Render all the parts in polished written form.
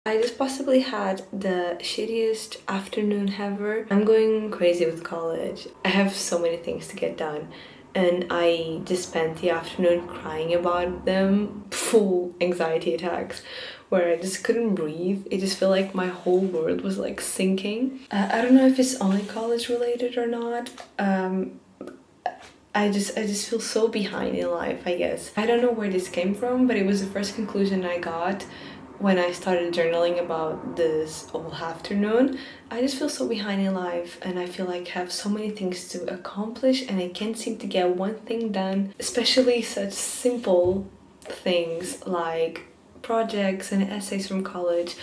I just possibly had the shittiest afternoon ever. I'm going crazy with college. I have so many things to get done and I just spent the afternoon crying about them, full anxiety attacks where I just couldn't breathe. It just felt like my whole world was like sinking. I don't know if it's only college related or not. I just feel so behind in life, I guess. I don't know where this came from, but it was the first conclusion I got when I started journaling about this whole afternoon. I just feel so behind in life and I feel like I have so many things to accomplish and I can't seem to get one thing done, especially such simple things like projects and essays from college.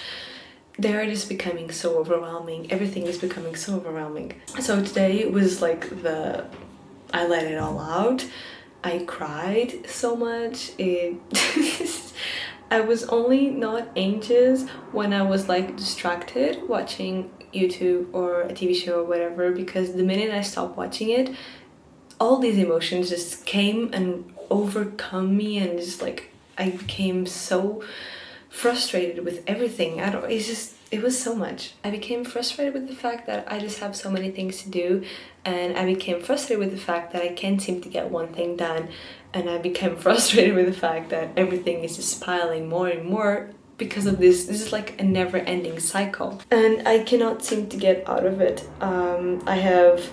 They're just becoming so overwhelming. Everything is becoming so overwhelming. So today was like I let it all out. I cried so much. I was only not anxious when I was like distracted watching YouTube or a TV show or whatever, because the minute I stopped watching it, all these emotions just came and overcome me, and just like I became so frustrated with everything. It was so much. I became frustrated with the fact that I just have so many things to do, and I became frustrated with the fact that I can't seem to get one thing done, and I became frustrated with the fact that everything is just piling more and more because of this. This is like a never-ending cycle and I cannot seem to get out of it. I have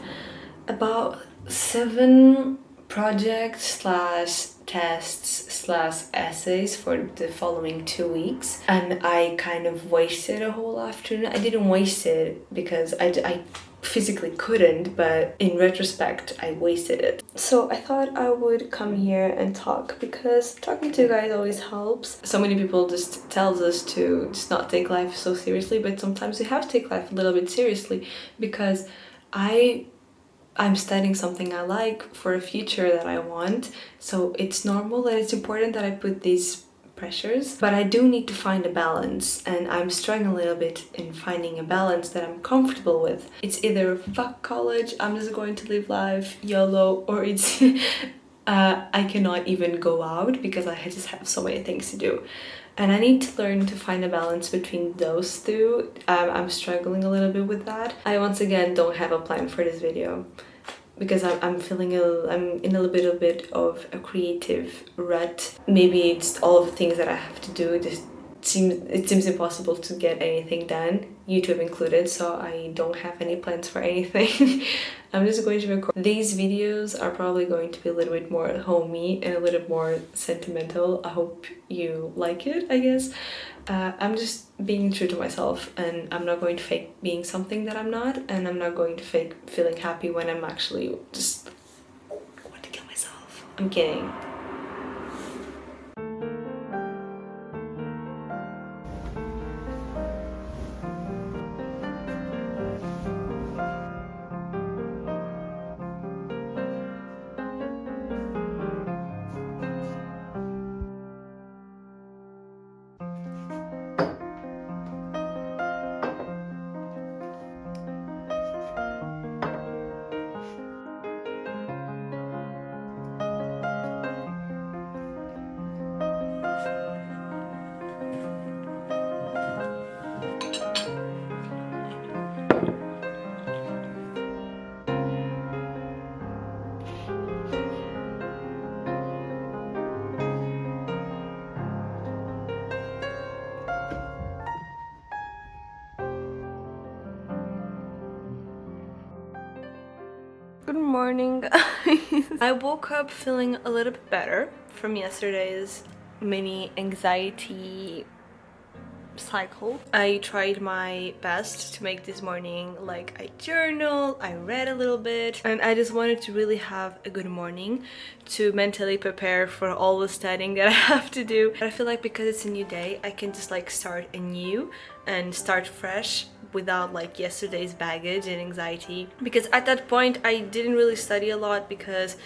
about 7 projects slash tests slash essays for the following 2 weeks, and I kind of wasted a whole afternoon. I didn't waste it because I physically couldn't, but in retrospect I wasted it. So I thought I would come here and talk, because talking to you guys always helps. So many people just tells us to just not take life so seriously, but sometimes we have to take life a little bit seriously, because I'm studying something I like for a future that I want, so it's normal and it's important that I put these pressures, but I do need to find a balance, and I'm struggling a little bit in finding a balance that I'm comfortable with. It's either fuck college, I'm just going to live life, YOLO, or it's I cannot even go out because I just have so many things to do. And I need to learn to find a balance between those two. I'm struggling a little bit with that. I once again don't have a plan for this video because I'm feeling I'm in a little bit of a creative rut. Maybe it's all of the things that I have to do. It seems impossible to get anything done, YouTube included, so I don't have any plans for anything. I'm just going to record. These videos are probably going to be a little bit more homey and a little more sentimental. I hope you like it, I guess. I'm just being true to myself, and I'm not going to fake being something that I'm not, and I'm not going to fake feeling happy when I'm actually just want to kill myself. I'm kidding. Good morning, guys. I woke up feeling a little bit better from yesterday's mini anxiety cycle. I tried my best to make this morning like I journal, I read a little bit, and I just wanted to really have a good morning to mentally prepare for all the studying that I have to do. But I feel like because it's a new day, I can just like start anew and start fresh without like yesterday's baggage and anxiety, because at that point I didn't really study a lot because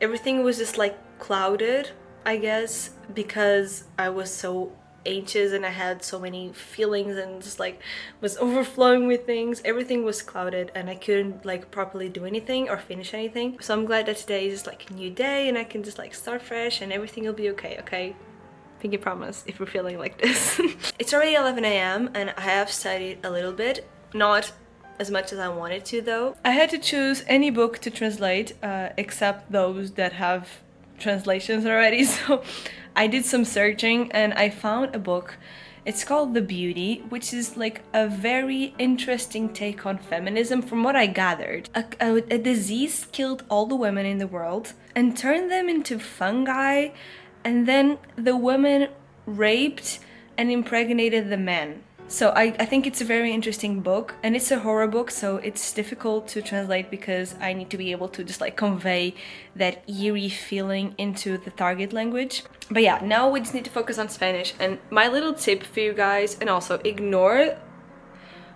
everything was just like clouded, I guess, because I was so anxious and I had so many feelings and just like was overflowing with things. Everything was clouded and I couldn't like properly do anything or finish anything. So I'm glad that today is just like a new day and I can just like start fresh and everything will be okay. Pinky promise if we're feeling like this. It's already 11 a.m. and I have studied a little bit, not as much as I wanted to though. I had to choose any book to translate except those that have translations already, so I did some searching and I found a book. It's called The Beauty, which is like a very interesting take on feminism from what I gathered. A disease killed all the women in the world and turned them into fungi, and then the women raped and impregnated the men. So I think it's a very interesting book, and it's a horror book, so it's difficult to translate because I need to be able to just like convey that eerie feeling into the target language. But yeah, now we just need to focus on Spanish. And my little tip for you guys, and also ignore,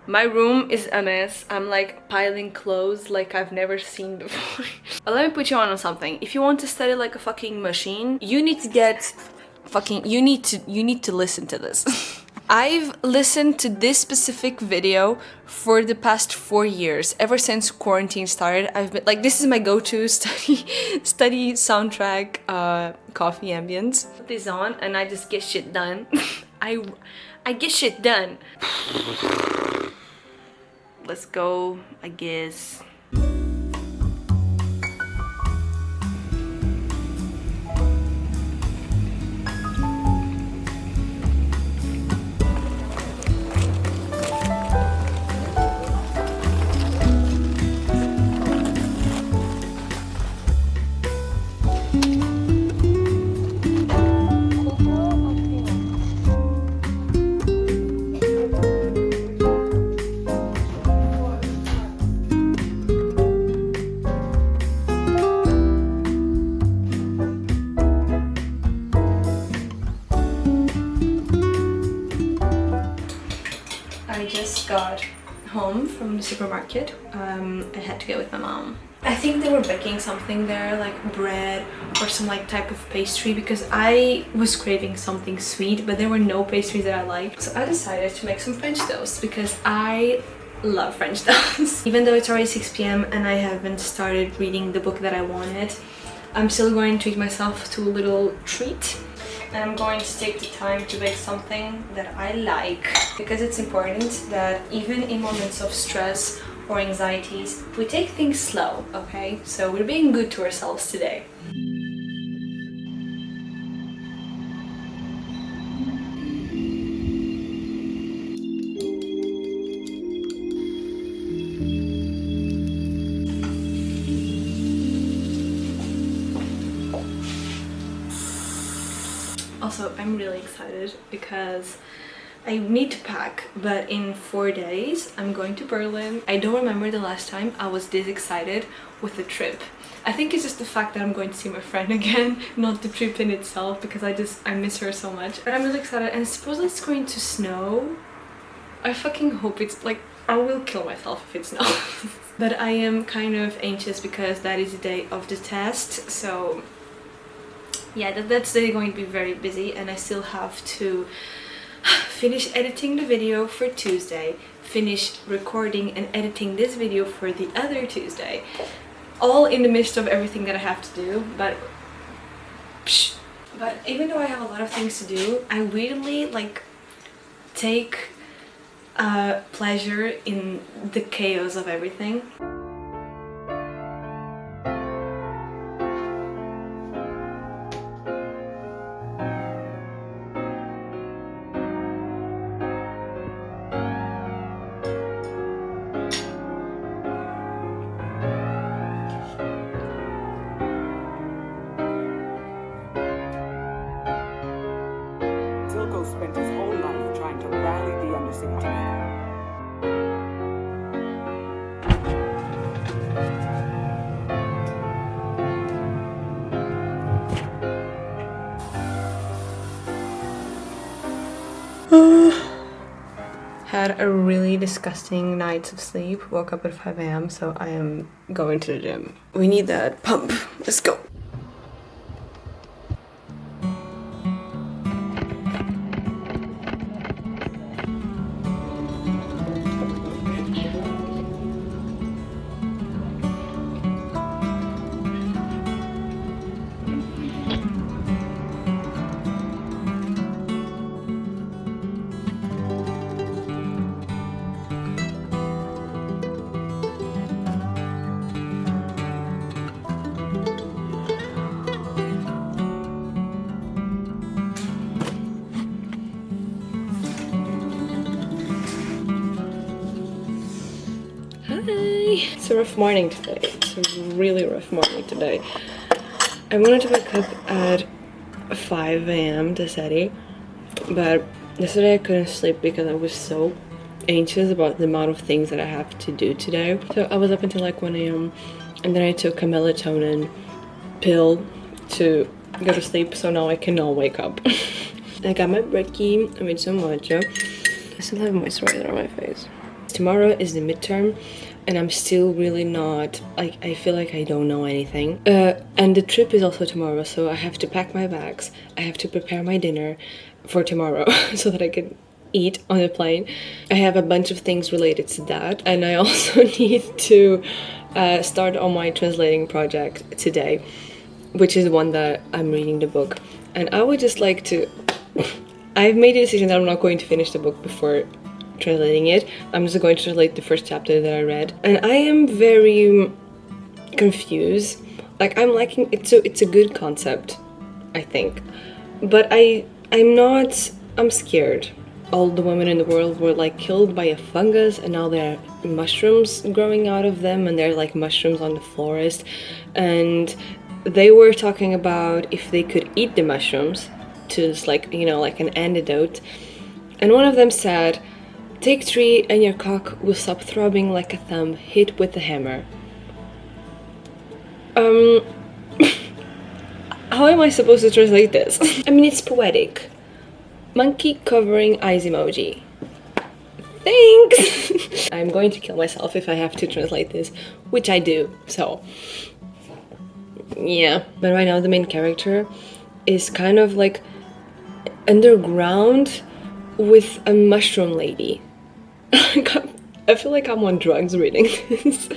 my room is a mess. I'm like piling clothes like I've never seen before. But let me put you on something. If you want to study like a fucking machine, you need to get fucking, you need to listen to this. I've listened to this specific video for the past 4 years. Ever since quarantine started, I've been like, this is my go-to study soundtrack, coffee ambience. Put this on and I just get shit done. I get shit done. Let's go, I guess. I just got home from the supermarket. I had to go with my mom. I think they were baking something there, like bread or some like type of pastry, because I was craving something sweet, but there were no pastries that I liked. So I decided to make some French toast because I love French toast. Even though it's already 6 p.m. and I haven't started reading the book that I wanted, I'm still going to treat myself to a little treat. And I'm going to take the time to make something that I like, because it's important that even in moments of stress or anxieties, we take things slow, okay? So we're being good to ourselves today. Also, I'm really excited because I need to pack, but in 4 days I'm going to Berlin. I don't remember the last time I was this excited with a trip. I think it's just the fact that I'm going to see my friend again, not the trip in itself, because I miss her so much. But I'm really excited, and supposedly it's going to snow. I fucking hope it's like, I will kill myself if it snows. But I am kind of anxious because that is the day of the test, so yeah, that's going to be very busy, and I still have to finish editing the video for Tuesday, finish recording and editing this video for the other Tuesday, all in the midst of everything that I have to do. But even though I have a lot of things to do, I weirdly like take pleasure in the chaos of everything. Spent his whole life trying to rally the undersea together. Had a really disgusting night of sleep, woke up at 5 a.m. so I am going to the gym. We need that pump. Let's go. It's a rough morning today. It's a really rough morning today. I wanted to wake up at 5 a.m. to study, but yesterday I couldn't sleep because I was so anxious about the amount of things that I have to do today. So I was up until like 1 a.m. and then I took a melatonin pill to go to sleep, so now I cannot wake up. I got my brekkie, I made some matcha. I still have moisturizer on my face. Tomorrow is the midterm and I'm still really not, like, I feel like I don't know anything. And the trip is also tomorrow, so I have to pack my bags. I have to prepare my dinner for tomorrow so that I can eat on the plane. I have a bunch of things related to that, and I also need to start on my translating project today, which is one that I'm reading the book. And I would just like to... I've made a decision that I'm not going to finish the book before translating it. I'm just going to translate the first chapter that I read. And I am very confused. Like, I'm liking it, so it's a good concept, I think. But I'm scared. All the women in the world were like killed by a fungus, and now there are mushrooms growing out of them, and they're like mushrooms on the forest. And they were talking about if they could eat the mushrooms to just, like, you know, like an antidote. And one of them said, take 3 and your cock will stop throbbing like a thumb hit with a hammer. How am I supposed to translate this? I mean, it's poetic. Monkey covering eyes emoji. Thanks! I'm going to kill myself if I have to translate this, which I do, so... yeah. But right now the main character is kind of like underground with a mushroom lady. I feel like I'm on drugs reading this.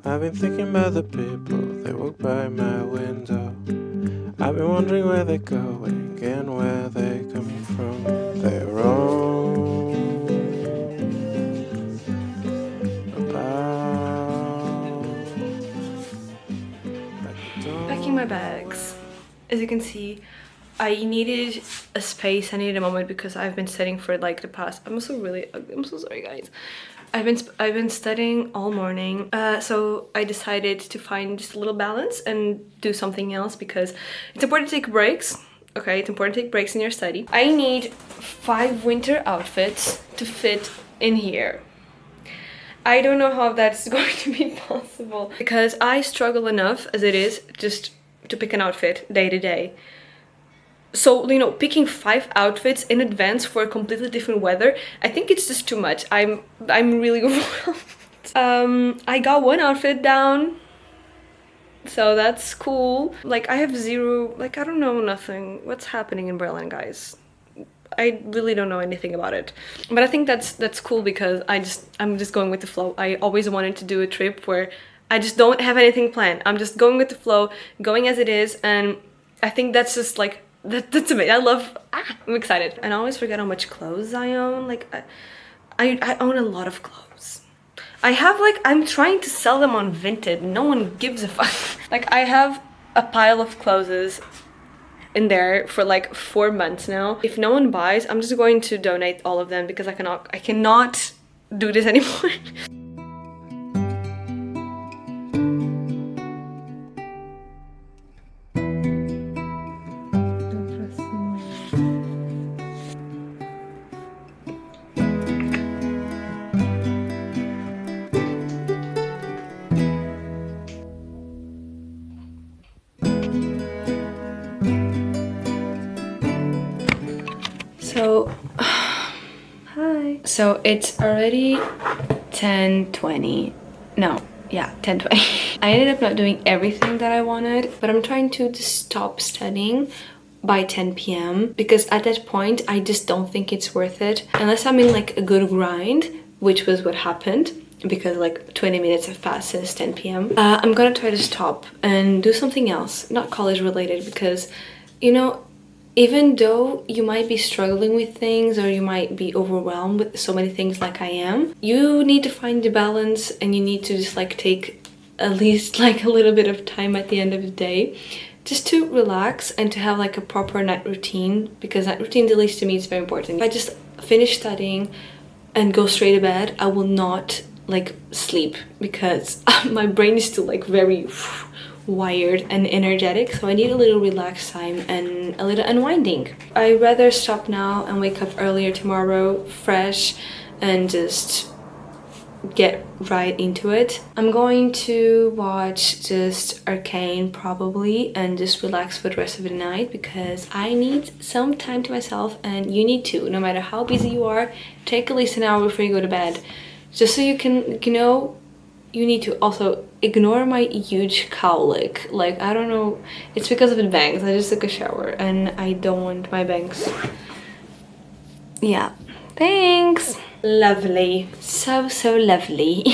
I've been thinking about the people that walk by my window. I've been wondering where they're going and where they're coming from. They're wrong about Packing my bags. As you can see, I needed a space, I needed a moment because I've been studying for like the past... I'm so sorry, guys. I've been studying all morning, so I decided to find just a little balance and do something else because it's important to take breaks. Okay, it's important to take breaks in your study. I need 5 winter outfits to fit in here. I don't know how that's going to be possible because I struggle enough as it is just to pick an outfit day to day. So, you know, picking 5 outfits in advance for a completely different weather, I think it's just too much. I'm really overwhelmed. I got 1 outfit down, so that's cool. Like, I have 0, like, I don't know nothing. What's happening in Berlin, guys? I really don't know anything about it. But I think that's cool because I'm just going with the flow. I always wanted to do a trip where I just don't have anything planned. I'm just going with the flow, going as it is, and I think that's just like... That's amazing. I'm excited. And I always forget how much clothes I own. Like, I own a lot of clothes. I have, like, I'm trying to sell them on Vinted. No one gives a fuck. Like, I have a pile of clothes in there for like 4 months now. If no one buys, I'm just going to donate all of them because I cannot do this anymore. So, hi. So it's already 10:20. No, yeah, 10:20. I ended up not doing everything that I wanted, but I'm trying to just stop studying by 10 p.m. because at that point I just don't think it's worth it unless I'm in like a good grind, which was what happened because like 20 minutes have passed since 10 p.m. I'm gonna try to stop and do something else, not college related, because, you know, even though you might be struggling with things or you might be overwhelmed with so many things like I am, you need to find the balance and you need to just like take at least like a little bit of time at the end of the day just to relax and to have like a proper night routine, because night routine, at least to me, is very important. If I just finish studying and go straight to bed, I will not like sleep because my brain is still like very wired and energetic, so I need a little relaxed time and a little unwinding. I'd rather stop now and wake up earlier tomorrow fresh and just get right into it. I'm going to watch just Arcane probably and just relax for the rest of the night because I need some time to myself, and you need to. No matter how busy you are, take at least an hour before you go to bed, just so you can, you know, you need to. Also ignore my huge cowlick. Like, I don't know, it's because of the bangs. I just took a shower and I don't want my bangs. Yeah, thanks. Lovely, so lovely.